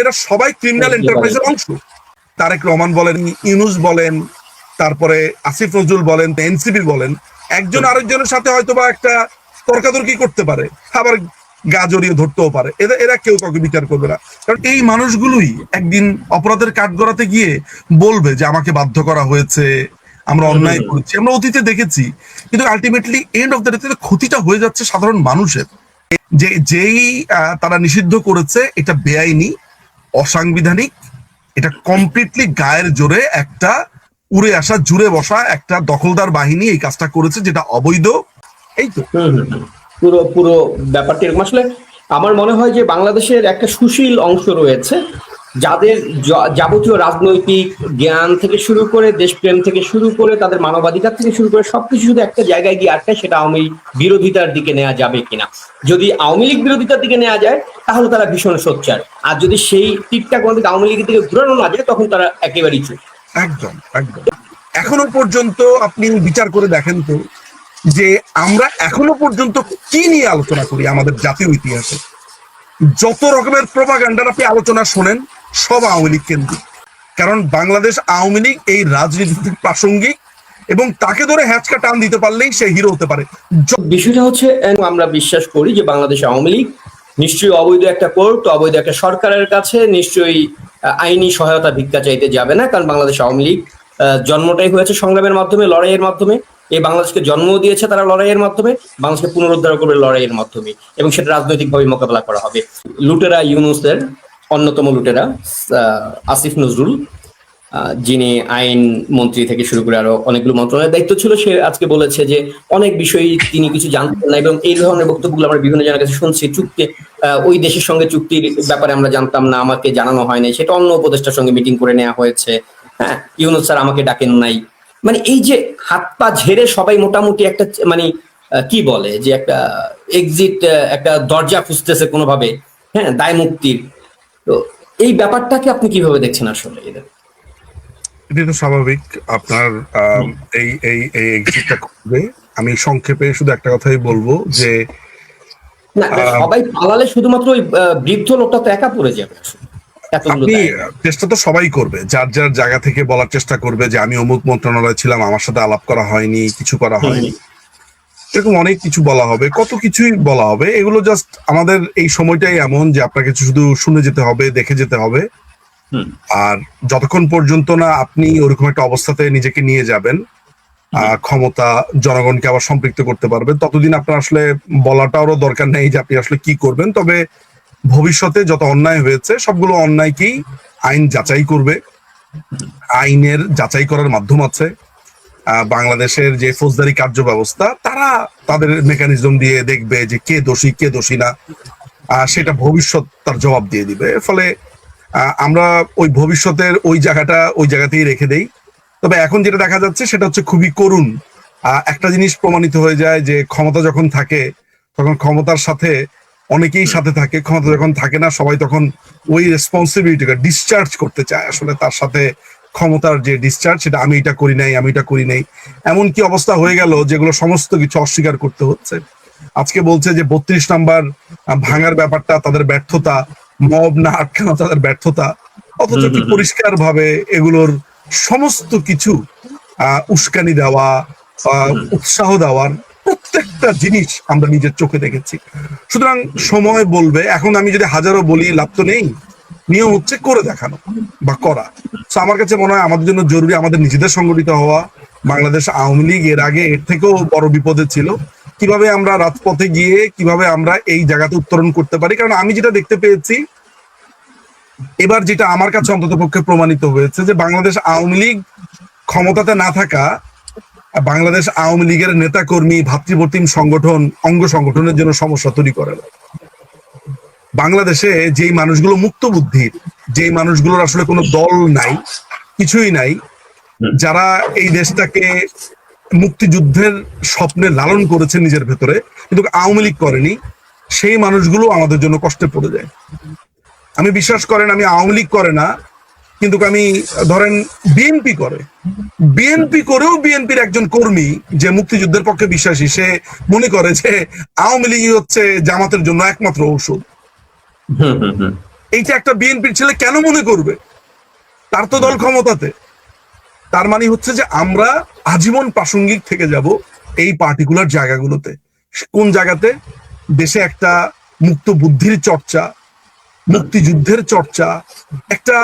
এরা সবাই ক্রিমিনাল এন্টারপ্রাইজের অংশ। তারেক রহমান বলেন, ইউনূস বলেন, তারপরে আসিফ নজরুল বলেন, এনসিপি বলেন, একজন আরেকজনের সাথে হয়তো বা একটা তর্কাতর্কি করতে পারে, আবার গা জড়িয়ে ধরতেও পারে, এরা কেউ কাউকে বিচার করবে না। কারণ এই মানুষগুলোই একদিন অপরাধের কাঠগড়াতে গিয়ে বলবে যে আমাকে বাধ্য করা হয়েছে, আমরা অন্যায় করেছি, আমরা অতীতে দেখেছি। কিন্তু ultimately end of the day ক্ষতিটা হয়ে যাচ্ছে সাধারণ মানুষের। যেই তারা নিষিদ্ধ করেছে এটা বেআইনি, অসাংবিধানিক, এটা কমপ্লিটলি গায়ের জোরে একটা উড়ে আসা, জুড়ে বসা একটা দখলদার বাহিনী এই কাজটা করেছে, যেটা অবৈধ। এই তো পুরো পুরো ব্যাপারটি এরকম। আসলে আমার মনে হয় যে বাংলাদেশের একটা সুশীল অংশ রয়েছে, যাদের যাবতীয় রাজনৈতিক জ্ঞান থেকে শুরু করে, দেশপ্রেম থেকে শুরু করে, তাদের মানবাধিকার থেকে শুরু করে সবকিছু শুধু একটা জায়গায় গিয়ে আটকায়, সেটা আওয়ামী বিরোধিতার দিকে নেওয়া যাবে কিনা। যদি আওয়ামী লীগ বিরোধিতার দিকে নেওয়া যায় তাহলে তারা ভীষণ সোচ্চার, আর যদি সেই টিকটা কোনোদিকে আওয়ামী লীগের দিকে ঘুরানো না যায় তখন তারা একেবারেই চুপ। একদম একদম। এখনো পর্যন্ত আপনি বিচার করে দেখেন তো যে আমরা এখনো পর্যন্ত কি নিয়ে আলোচনা করি আমাদের জাতীয় ইতিহাসে। যত রকমের প্রোপাগান্ডার আপনি আলোচনা শোনেন সব আওয়ামী লীগ কেন্দ্রিক। কারণ বাংলাদেশ আওয়ামী লীগ এই রাজনীতিতে প্রাসঙ্গিক, এবং তাকে ধরে হ্যাচকা টান দিতে পারলেই সে হিরো হতে পারে। বিষয়টা হচ্ছে, আমরা বিশ্বাস করি যে বাংলাদেশ আওয়ামী লীগ নিশ্চয়ই অবৈধ একটা কোর্ট, অবৈধ একটা সরকারের কাছে নিশ্চয়ই আইনি সহায়তা ভিক্ষা চাইতে যাবে না। কারণ বাংলাদেশ আওয়ামী লীগ জন্মটাই হয়েছে সংগ্রামের মাধ্যমে, লড়াইয়ের মাধ্যমে। এই বাংলাদেশকে জন্ম দিয়েছে তারা লড়াইয়ের মাধ্যমে, বাংলাদেশকে পুনরুদ্ধার করবে লড়াইয়ের মাধ্যমে, এবং সেটা রাজনৈতিকভাবে মোকাবেলা করা হবে। লুটেরা ইউনূসের অন্যতম লুটেরা আসিফ নজরুল, যিনি আইন মন্ত্রী থেকে শুরু করে আরো অনেকগুলো মন্ত্রণালয়ের দায়িত্ব ছিল, সে আজকে বলেছে যে অনেক বিষয়ই তিনি কিছু জানতেন না, এবং এই ধরনের বক্তব্যগুলো আমরা বিভিন্ন জনের কাছে শুনছি। চুক্তি, ওই দেশের সঙ্গে চুক্তির ব্যাপারে আমরা জানতাম না, আমাকে জানানো হয় নাই, সেটা অন্য উপদেষ্টার সঙ্গে মিটিং করে নেওয়া হয়েছে। হ্যাঁ, ইউনূস স্যার আমাকে ডাকেন নাই। মানে এই যে হাত পা ঝেড়ে সবাই মোটামুটি একটা মানে কি বলে যে একটা এক্সিট, একটা দরজা খুঁজতেছে কোনোভাবে, হ্যাঁ, দায় মুক্তির। তো এই ব্যাপারটাকে আপনি কিভাবে দেখছেন আসলে? এটা তো স্বাভাবিক আপনার এই এই এই এক্সিটটা করবে। আমি সংক্ষেপে শুধু একটা কথাই বলবো যে না, সবাই পালালে শুধুমাত্র ওই বৃদ্ধ লোকটা তো একা পড়ে যাবে। আপনি চেষ্টা তো সবাই করবে, যার যার জায়গা থেকে বলার চেষ্টা করবে যে আমি অমুক মন্ত্রণালয় ছিলাম, আমার সাথে আলাপ করা হয়নি, কিছু করা হয়নি, এরকম অনেক কিছু বলা হবে, কত কিছুই বলা হবে। এগুলো জাস্ট আমাদের এই সময়টাই এমন যে আপনাকে শুধু শুনে যেতে হবে, দেখে যেতে হবে। আর যতক্ষণ পর্যন্ত না আপনি ওরকম একটা অবস্থাতে নিজেকে নিয়ে যাবেন, ক্ষমতা জনগণকে আবার সম্পৃক্ত করতে পারবেন, ততদিন আপনার আসলে বলাটারও দরকার নেই যে আপনি আসলে কি করবেন। তবে ভবিষ্যতে যত অন্যায় হয়েছে সবগুলো অন্যায়কেই আইন যাচাই করবে। আইনের যাচাই করার মাধ্যম আছে। বাংলাদেশের যে ফৌজদারি কার্য ব্যবস্থা, তারা তাদের মেকানিজম দিয়ে দেখবে যে কে দোষী কে দোষী না, সেটা ভবিষ্যৎ তার জবাব দিয়ে দিবে। ফলে আমরা ওই ভবিষ্যতের ওই জায়গাতেই রেখে দেই। তবে এখন যেটা দেখা যাচ্ছে সেটা হচ্ছে খুবই করুণ। একটা জিনিস প্রমাণিত হয়ে যায় যে ক্ষমতা যখন থাকে তখন ক্ষমতার সাথে অনেকেই সাথে থাকে, ক্ষমতা যখন থাকে না সবাই তখন ওই রেসপন্সিবিলিটিকে ডিসচার্জ করতে চায়। আসলে তার সাথে ক্ষমতার যে ডিসচার্জ, সেটা আমি এটা করি নাই, আমি এটা করি নাই, এমন কি অবস্থা হয়ে গেল যেগুলো সমস্ত কিছু অস্বীকার করতে হচ্ছে। আজকে বলছে যে 32 নাম্বার ভাঙার ব্যাপারটা তাদের ব্যর্থতা, মব না আটকানো তাদের ব্যর্থতা, অথচ কি পরিষ্কার ভাবে এগুলোর সমস্ত কিছু উস্কানি দেওয়া, উৎসাহ দেওয়ার প্রত্যেকটা জিনিস আমরা নিজের চোখে দেখেছি। সুতরাং সময় বলবে। এখন আমি যদি হাজারো বলি লাভ তো নেই, নিয়ম হচ্ছে করে দেখানো বা করা। আমার কাছে মনে হয় আমাদের জন্য জরুরি আমাদের নিজেদের সংগঠিত হওয়া। বাংলাদেশ আওয়ামী লীগ এর আগে এর থেকেও বড় বিপদে ছিল, কিভাবে আমরা রাজপথে গিয়ে কিভাবে আমরা এই জায়গাতে উত্তরণ করতে পারি। কারণ আমি যেটা দেখতে পেয়েছি এবার, যেটা আমার কাছে অন্তত পক্ষে প্রমাণিত হয়েছে, যে বাংলাদেশ আওয়ামী লীগ ক্ষমতাতে না থাকা বাংলাদেশ আওয়ামী লীগের নেতা কর্মী, ভাতৃপ্রতিম সংগঠন, অঙ্গ সংগঠনের জন্য সমস্যা তৈরি করে না। বাংলাদেশে যেই মানুষগুলো মুক্ত বুদ্ধির, যেই মানুষগুলোর আসলে কোনো দল নাই, কিছুই নাই, যারা এই দেশটাকে মুক্তিযুদ্ধের স্বপ্নে লালন করেছে নিজের ভেতরে, কিন্তু আওয়ামী লীগ করেনি, সেই মানুষগুলো আমাদের জন্য কষ্টে পড়ে যায়। আমি বিশ্বাস করেন, আমি আওয়ামী লীগ করে না, কিন্তু আমি ধরেন বিএনপি করে, বিএনপি করেও বিএনপির একজন কর্মী যে মুক্তিযুদ্ধের পক্ষে বিশ্বাসী, সে মনে করে যে আওয়ামী লীগই হচ্ছে জামাতের জন্য একমাত্র ঔষধ। এইটা একটা বিএনপির ছেলে কেন মনে করবে? তার তো দল ক্ষমতাতে। তার মানে হচ্ছে যে আমরা আজীবন প্রাসঙ্গিক থেকে যাব এই পার্টিকুলার জায়গাগুলোতে। কোন জায়গাতে? দেশে একটা মুক্ত বুদ্ধির চর্চা, মুক্তিযুদ্ধের চর্চা, একটা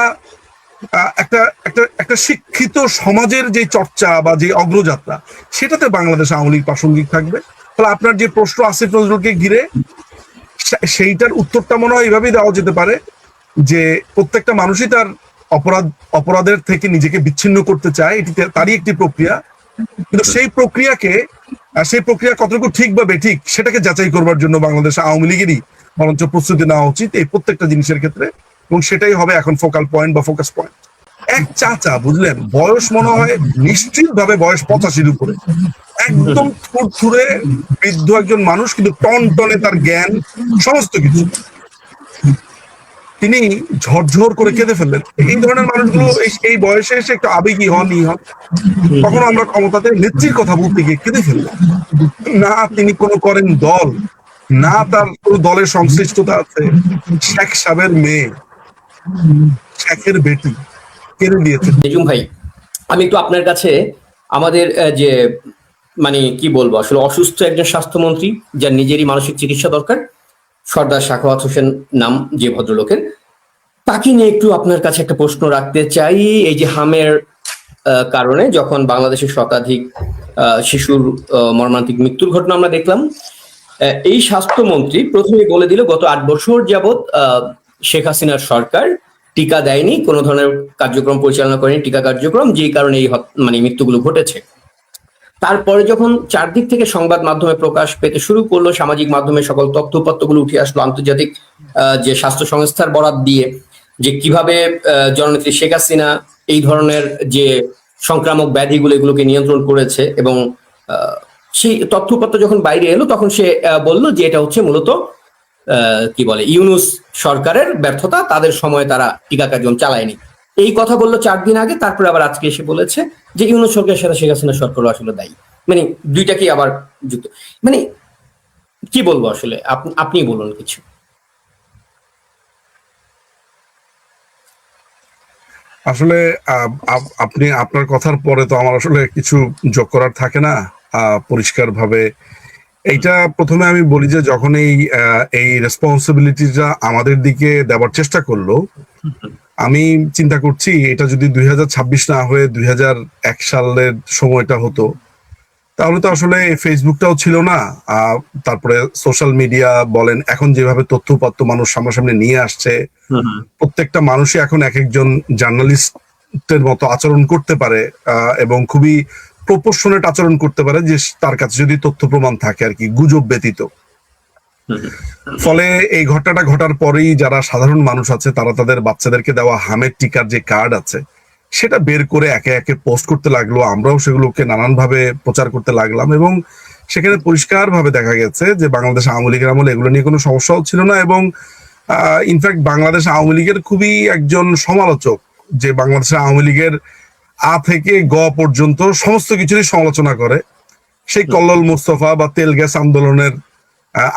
একটা একটা একটা শিক্ষিত সমাজের যে চর্চা বা যে অগ্রযাত্রা, সেটাতে বাংলাদেশ আওয়ামী লীগ প্রাসঙ্গিক থাকবে। তাহলে আপনার যে প্রশ্ন আসিফ নজরুলকে ঘিরে, সেইটার উত্তরটা মনে হয় এইভাবেই দেওয়া যেতে পারে যে প্রত্যেকটা মানুষই তার অপরাধের থেকে নিজেকে বিচ্ছিন্ন করতে চায়, এটি তারই একটি প্রক্রিয়া। কিন্তু সেই প্রক্রিয়া কতটুকু ঠিক বা বেঠিক সেটাকে যাচাই করবার জন্য বাংলাদেশ আওয়ামী লীগেরই বরঞ্চ প্রস্তুতি নেওয়া উচিত এই প্রত্যেকটা জিনিসের ক্ষেত্রে, এবং সেটাই হবে এখন ফোকাল পয়েন্ট বা ফোকাস পয়েন্ট। এক চাচা, বুঝলেন, বয়স মনে হয় নিশ্চিত ভাবে বয়স 85-র উপরে, একদম থুরথুরে বৃদ্ধ একজন মানুষ, কিন্তু টন টনে তার জ্ঞান, সমস্ত কিছু। তিনি ঝরঝর করে কেঁদে ফেললেন। এই ধরনের মানুষগুলো এই বয়সে এসে একটু আবেগী হন, কখনো আমরা ক্ষমতাতে নেত্রীর কথা বলতে গিয়ে কেঁদে ফেললেন। না তিনি কোনো করেন দল, না তার কোনো দলের সংশ্লিষ্টতা আছে। শেখ সাহেবের মেয়ে, শেখের বেটি কেড়ে দিয়েছে। নিজুম ভাই, আমি একটু আপনার কাছে আমাদের যে মানে কি বলবো, আসলে অসুস্থ একজন স্বাস্থ্যমন্ত্রী যার নিজেরই মানসিক চিকিৎসা দরকার, সর্দার সাখাওয়াত হোসেন নাম যে ভদ্রলোকের, তাকে নিয়ে একটু আপনার কাছে একটা প্রশ্ন রাখতে চাই। এই যে হামের কারণে যখন বাংলাদেশের শতাধিক শিশুর মর্মান্তিক মৃত্যুর ঘটনা আমরা দেখলাম, এই স্বাস্থ্যমন্ত্রী প্রথমে বলে দিল গত 8 বছর যাবৎ শেখ হাসিনার সরকার টিকা দেয়নি, কোনো ধরনের কার্যক্রম পরিচালনা করেনি, টিকা কার্যক্রম, যেই কারণে এই মানে মৃত্যুগুলো ঘটেছে। তারপরে যখন চারদিক থেকে সংবাদ মাধ্যমে প্রকাশ পেতে শুরু করলো, সামাজিক মাধ্যমে সকল তথ্যপত্রগুলো উঠে আসলো, আন্তর্জাতিক যে স্বাস্থ্য সংস্থার বরাত দিয়ে, যে কিভাবে জননেত্রী শেখ হাসিনা এই ধরনের যে সংক্রামক ব্যাধিগুলো এগুলোকে নিয়ন্ত্রণ করেছে, এবং সেই তথ্যপত্র যখন বাইরে এলো তখন সে বলল যে এটা হচ্ছে মূলত কি বলে ইউনূস সরকারের ব্যর্থতা, তাদের সময় তারা টিকা কার্যক্রম চালায়নি। এই কথা বললো 4 দিন আগে, তারপরে আবার আজকে এসে বলেছে যে ইউনূস সরকারের সাথে শেখ হাসিনা সরকারও আসলে দায়ী। মানে দুইটাকেই আবার যুক্ত। মানে কি বলবো আসলে, আপনি বলুন কিছু। আসলে আপনি আপনার কথার পরে তো আমার আসলে কিছু যোগ করার থাকে না পরিষ্কার ভাবে। এইটা প্রথমে আমি বলি যে যখন এই রেসপন্সিবিলিটিটা আমাদের দিকে দেওয়ার চেষ্টা করলো, আমি চিন্তা করছি এটা যদি 2026 না হয়ে 2001 সালের সময়টা হতো, তাহলে তো আসলে ফেসবুকটাও ছিল না। তারপরে সোশ্যাল মিডিয়া বলেন, এখন যেভাবে তথ্যপত্র মানুষ সামনাসামনি নিয়ে আসছে, প্রত্যেকটা মানুষই এখন এক একজন জার্নালিস্টের মতো আচরণ করতে পারে, এবং খুবই প্রপোর্শনেট আচরণ করতে পারে, যে তার কাছে যদি তথ্য প্রমাণ থাকে আর কি, গুজব ব্যতীত। ফলে এই ঘটনাটা ঘটার পরেই যারা সাধারণ মানুষ আছে তারা তাদের বাচ্চাদেরকে দেওয়া হামের টিকার যে কার্ড আছে সেটা বের করে একে একে পোস্ট করতে লাগলো, আমরাও সেগুলোকে নানানভাবে প্রচার করতে লাগলাম, এবং সেখানে পরিষ্কার ভাবে দেখা গেছে যে বাংলাদেশ আওয়ামী লীগের আমলে এগুলো নিয়ে কোনো সমস্যাও ছিল না। এবং ইনফ্যাক্ট বাংলাদেশ আওয়ামী লীগের খুবই একজন সমালোচক, যে বাংলাদেশ আওয়ামী লীগের আ থেকে গ পর্যন্ত সমস্ত কিছুরই সমালোচনা করে, সেই কল্লোল মোস্তফা বা তেল গ্যাস আন্দোলনের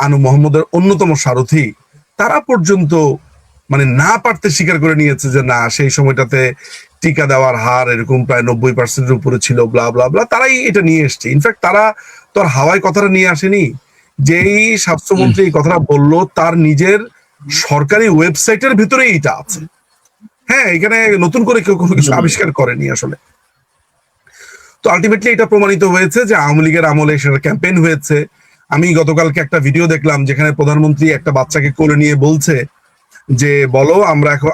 আনু মোহাম্মদের অন্যতম সারথি, তারা পর্যন্ত মানে না পারতে স্বীকার করে নিয়েছে যে না, সেই সময়টাতে টিকা দেওয়ার হার এরকম প্রায় 90% উপরে ছিল, ব্লা ব্লা ব্লা। তারাই এটা নিয়ে এসছে। ইনফ্যাক্ট তারা তো আর হাওয়ায় কথাটা নিয়ে আসেনি। যেই স্বাস্থ্যমন্ত্রী এই কথাটা বললো, তার নিজের সরকারি ওয়েবসাইটের ভিতরেই এটা আছে। হ্যাঁ, এখানে নতুন করে কেউ কোনো কিছু আবিষ্কার করেনি আসলে। তো আলটিমেটলি এটা প্রমাণিত হয়েছে যে আওয়ামী লীগের আমলে সেটা ক্যাম্পেইন হয়েছে। আমি গতকালকে একটা ভিডিও দেখলাম যেখানে প্রধানমন্ত্রী একটা বাচ্চাকে কোলে নিয়ে বলছে যে বলো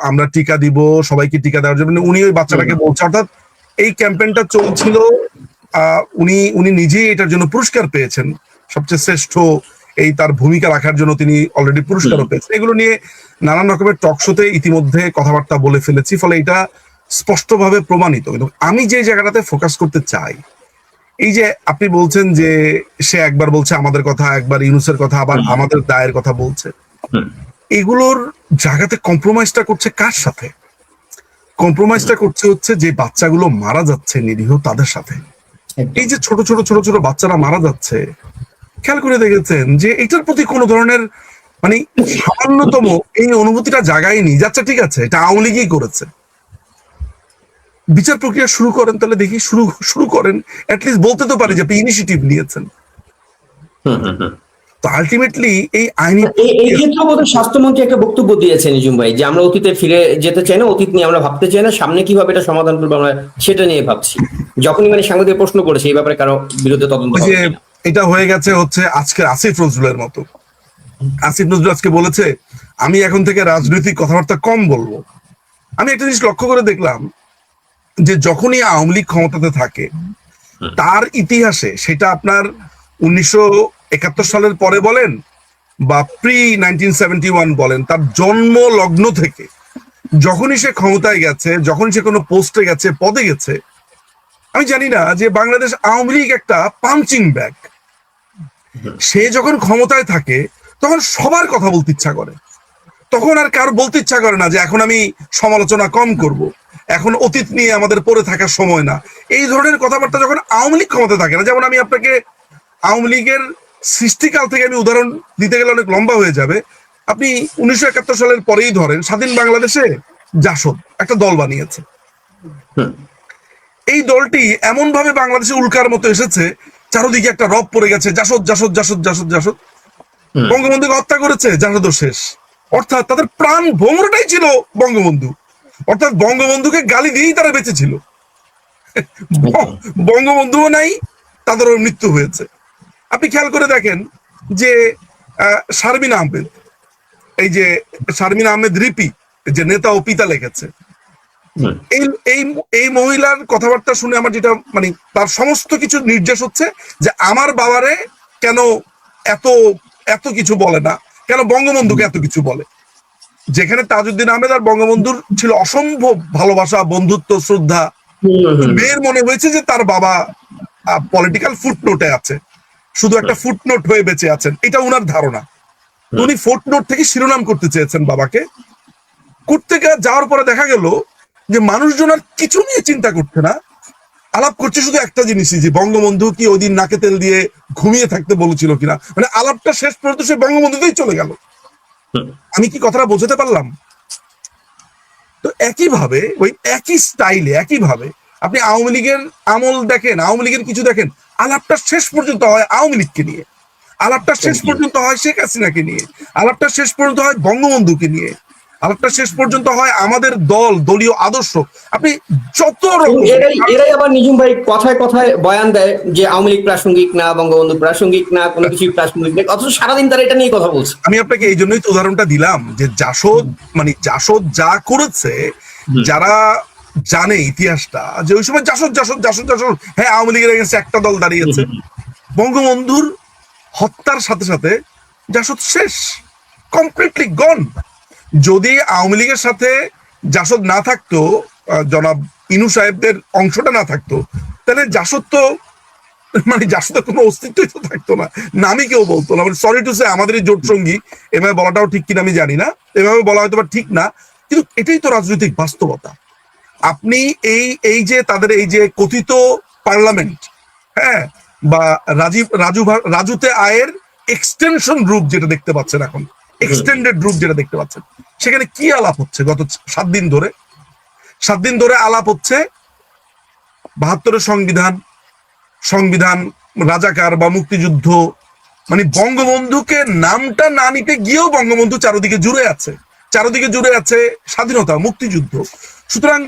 আমরা টিকা দিব, সবাইকে টিকা দেওয়ার জন্য উনি ওই বাচ্চাটাকে বলছে। অর্থাৎ এই ক্যাম্পেইনটা চলছিল, উনি নিজেই এটার জন্য পুরস্কার পেয়েছেন, সবচেয়ে শ্রেষ্ঠ এই তার ভূমিকা রাখার জন্য তিনি অলরেডি পুরস্কারও পেয়েছেন। এগুলো নিয়ে নানান রকমের টক শোতে ইতিমধ্যে কথাবার্তা বলে ফেলেছি, ফলে এটা স্পষ্টভাবে প্রমাণিত। কিন্তু আমি যে জায়গাটাতে ফোকাস করতে চাই, এই যে আপনি বলছেন যে সে একবার বলছে আমাদের কথা, একবার ইউনূসের কথা, আবার আমাদের দায়ের কথা বলছে, এগুলোর জায়গাতে কম্প্রোমাইজটা করছে কার সাথে? কম্প্রোমাইজটা করছে হচ্ছে যে বাচ্চাগুলো মারা যাচ্ছে নিরীহ তাদের সাথে। এই যে ছোট ছোট বাচ্চারা মারা যাচ্ছে, খেয়াল করে দেখেছেন যে এটার প্রতি কোনো ধরনের মানে সামান্যতম এই অনুভূতিটা জাগায়নি, যাচ্ছে ঠিক আছে এটা আওয়ামী লীগই করেছে, বিচার প্রক্রিয়া শুরু করেন, তাহলে দেখি শুরু শুরু করেন, অ্যাটলিস্ট বলতে তো পারি যে আপনি ইনিশিয়েটিভ নিয়েছেন। তো আলটিমেটলি এই আইনি এই ক্ষেত্রে বোধহয় স্বাস্থ্যমন্ত্রী একটা বক্তব্য দিয়েছেন নিজুম ভাই, যে আমরা অতীতে ফিরে যেতে চাই না, অতীত নিয়ে আমরা ভাবতে চাই না, সামনে কিভাবে এটা সমাধান করবো আমরা সেটা নিয়ে ভাবছি। যখনই মানে সাংবাদিক প্রশ্ন করেছে এই ব্যাপারে কারো বিরুদ্ধে তদন্ত ওই হবে যে কিনা। এটা হয়ে গেছে হচ্ছে আজকে আসিফ নজরুলের মতো। আসিফ নজরুল আজকে বলেছে আমি এখন থেকে রাজনৈতিক কথাবার্তা কম বলবো। আমি একটা জিনিস লক্ষ্য করে দেখলাম যে যখনই আওয়ামী লীগ ক্ষমতাতে থাকে তার ইতিহাসে, সেটা আপনার 1971 সালের পরে বলেন বা প্রি 1971 বলেন, তার জন্ম লগ্ন থেকে যখনই সে ক্ষমতায় গেছে, যখন সে কোনো পোস্টে গেছে, পদে গেছে, আমি জানি না যে বাংলাদেশ আওয়ামী লীগ একটা পাঞ্চিং ব্যাগ। সে যখন ক্ষমতায় থাকে তখন সবার কথা বলতে ইচ্ছা করে, তখন আর কারো বলতে ইচ্ছা করে না যে এখন আমি সমালোচনা কম করব, এখন অতীত নিয়ে আমাদের পড়ে থাকার সময় না। এই ধরনের কথাবার্তা যখন আওয়ামী লীগ ক্ষমতা থাকে না, যেমন আমি আপনাকে আওয়ামী লীগের সৃষ্টিকাল থেকে আমি উদাহরণ দিতে গেলে অনেক লম্বা হয়ে যাবে। আপনি 1971 সালের পরেই ধরেন, স্বাধীন বাংলাদেশে জাসদ একটা দল বানিয়েছে। এই দলটি এমন ভাবে বাংলাদেশে উল্কার মতো এসেছে, চারদিকে একটা রব পড়ে গেছে, জাসদ জাসদ জাসদ জাসদ জাসদ। বঙ্গবন্ধুকে হত্যা করেছে, জাসদ শেষ। অর্থাৎ তাদের প্রাণ ভোমরটাই ছিল বঙ্গবন্ধু, অর্থাৎ বঙ্গবন্ধুকে গালি দিয়েই তারা বেঁচে ছিল। বঙ্গবন্ধুও নাই, তাদেরও মৃত্যু হয়েছে। আপনি খেয়াল করে দেখেন যে শারমিন আহমেদ, এই যে শারমিন আহমেদ রিপি, যে নেতা ও পিতা লিখেছে, এই এই এই মহিলার কথাবার্তা শুনে আমার যেটা মানে তার সমস্ত কিছু নির্দেশ হচ্ছে যে আমার বাবারে কেন এত এত কিছু বলে না, কেন বঙ্গবন্ধুকে এত কিছু বলে। যেখানে তাজউদ্দিন আহমেদ আর বঙ্গবন্ধুর ছিল অসম্ভব ভালোবাসা, বন্ধুত্ব, শ্রদ্ধা, মেয়ের মনে হয়েছে যে তার বাবা পলিটিক্যাল ফুটনোটে আছে, শুধু একটা ফুটনোট হয়ে বেঁচে আছেন, এটা উনার ধারণা। উনি ফুটনোট থেকে শিরোনাম করতে চেয়েছেন বাবাকে। করতে যাওয়ার পরে দেখা গেল যে মানুষজন আর কিছু নিয়ে চিন্তা করছে না, আলাপ করছে শুধু একটা জিনিসই, যে বঙ্গবন্ধু কি ওই দিন নাকে তেল দিয়ে ঘুমিয়ে থাকতে বলেছিল কিনা। মানে আলাপটা শেষ পর্যন্ত সে বঙ্গবন্ধুতেই চলে গেল। আমি কি কথাটা বোঝাতে পারলাম? তো একইভাবে ওই একই স্টাইলে একইভাবে আপনি আওয়ামী লীগের আমল দেখেন, আওয়ামী লীগের কিছু দেখেন, আলাপটা শেষ পর্যন্ত হয় আওয়ামী লীগকে নিয়ে, আলাপটা শেষ পর্যন্ত হয় শেখ হাসিনাকে নিয়ে, আলাপটা শেষ পর্যন্ত হয় বঙ্গবন্ধুকে নিয়ে, আলাপটা শেষ পর্যন্ত হয় আমাদের দল, দলীয় আদর্শ। আপনি যত রকম এরাই আবার নিজুম ভাই কথায় কথায় বয়ান দেয় যে আওয়ামী লীগ প্রাসঙ্গিক না, বঙ্গবন্ধু প্রাসঙ্গিক না, কোনো কিছু প্রাসঙ্গিক নেই, অথচ সারাদিন তারা এটা নিয়ে কথা বলছে। আমি আপনাকে এই জন্যই তো উদাহরণটা দিলাম যে জাসদ, মানে জাসদ যা করেছে, যারা জানে ইতিহাসটা, যে ওই সময় জাসদ জাসদ জাসদ জাসদ, হ্যাঁ আওয়ামী লীগের এগেন্সে একটা দল দাঁড়িয়েছে, বঙ্গবন্ধুর হত্যার সাথে সাথে জাসদ শেষ, কমপ্লিটলি গন। যদি আওয়ামী লীগের সাথে জাসদ না থাকতো, জনাব ইনু সাহেবদের অংশটা না থাকতো, তাহলে জাসদ তো মানে জাসদের কোনো অস্তিত্বই তো থাকতো না, নামই কেউ বলতো না। মানে সরি টু সে, আমাদের এই জোট সঙ্গী, এভাবে বলাটাও ঠিক কিনা আমি জানি না, এভাবে বলা হয়তো বা ঠিক না, কিন্তু এটাই তো রাজনৈতিক বাস্তবতা। আপনি এই যে তাদের এই যে কথিত পার্লামেন্ট, হ্যাঁ, বা রাজুতে আয়ের এক্সটেনশন রূপ যেটা দেখতে পাচ্ছেন এখন, এক্সটেন্ডেড রূপ যেটা দেখতে পাচ্ছেন, সেখানে কি আলাপ হচ্ছে গত 7 দিন ধরে? 7 দিন ধরে আলাপ হচ্ছে 72-এর সংবিধান, রাজাকার বা মুক্তিযুদ্ধ। মানে বঙ্গবন্ধুকে নামটা না নিতে গিয়েও বঙ্গবন্ধু চারদিকে জুড়ে আছে, চারদিকে জুড়ে আছে স্বাধীনতা, মুক্তিযুদ্ধ। সুতরাং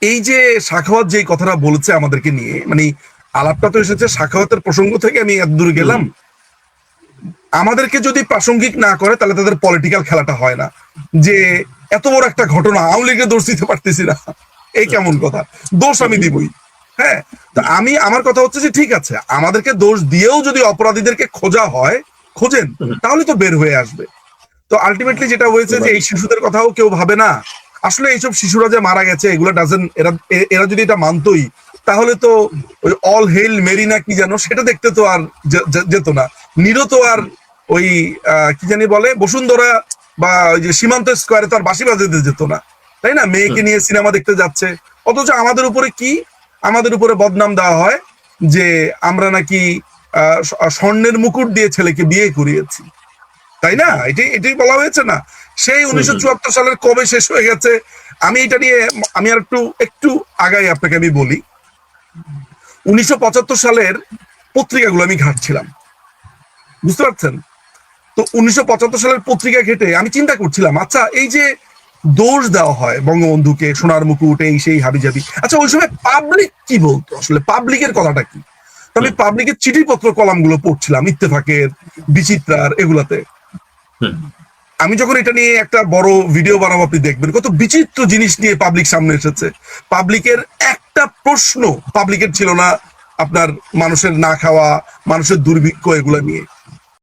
এই যে সাখাওয়াত যে কথাটা বলেছে আমাদেরকে নিয়ে, মানে আলাপটা তো এসেছে সাখাওয়াতের প্রসঙ্গ থেকে, আমি এত দূর গেলাম। আমাদেরকে যদি প্রাসঙ্গিক না করে তাহলে তাদের পলিটিক্যাল খেলাটা হয় না, যে এত বড় একটা ঘটনা আওয়ামী লীগের দোষ দিতে পারতেছি না, এই কেমন কথা? দোষ আমি দিবই। হ্যাঁ, তো আমার কথা হচ্ছে যে ঠিক আছে, আমাদেরকে দোষ দিয়েও যদি অপরাধীদেরকে খোঁজা হয়, খোঁজেন, তাহলে তো বের হয়ে আসবে। তো আলটিমেটলি যেটা হয়েছে যে এই শিশুদের কথাও কেউ ভাবে না। আসলে এইসব শিশুরা যে মারা গেছে, এগুলো এরা যদি এটা মানতই, তাহলে তো ওই অল হেল মেরিনা কি যেন, সেটা দেখতে তো আর যেত না। নিরো তো আর ওই কি জানি বলে বসুন্ধরা বা ওই যে সীমান্ত স্কোয়ারে তো আর বাঁশি বাজাতে যেত না, তাই না? মেয়েকে নিয়ে সিনেমা দেখতে যাচ্ছে, অথচ আমাদের উপরে কি, আমাদের উপরে বদনাম দেওয়া হয় যে আমরা নাকি স্বর্ণের মুকুট দিয়ে ছেলেকে বিয়ে করিয়েছি। তাই না? এটাই বলা হয়েছে না? সেই 1974 সালের কবে শেষ হয়ে গেছে। আমি এটা নিয়ে আমি আর একটু আগাই আপনাকে আমি বলি। 1975 সালের পত্রিকাগুলো আমি ঘাটছিলাম, বুঝতে পারছেন? তো 1975 সালের পত্রিকা ঘেটে আমি চিন্তা করছিলাম, আচ্ছা এই যে দোষ দেওয়া হয় বঙ্গবন্ধুকে, সোনার মুকুট, এই সেই হাবিজাবি, আচ্ছা ওই সময় পাবলিক কি বলতো, আসলে পাবলিকের কথাটা কি? তো আমি পাবলিকের চিঠিপত্র কলামগুলো পড়ছিলাম, ইত্তেফাকের, বিচিত্রার, এগুলাতে। আমি যখন এটা নিয়ে একটা বড় ভিডিও বানাবো, আপনি দেখবেন কত বিচিত্র জিনিস নিয়ে পাবলিক সামনে এসেছে। পাবলিকের একটা প্রশ্ন পাবলিকের ছিল না আপনার মানুষের না খাওয়া, মানুষের দুর্ভিক্ষ, এগুলো নিয়ে।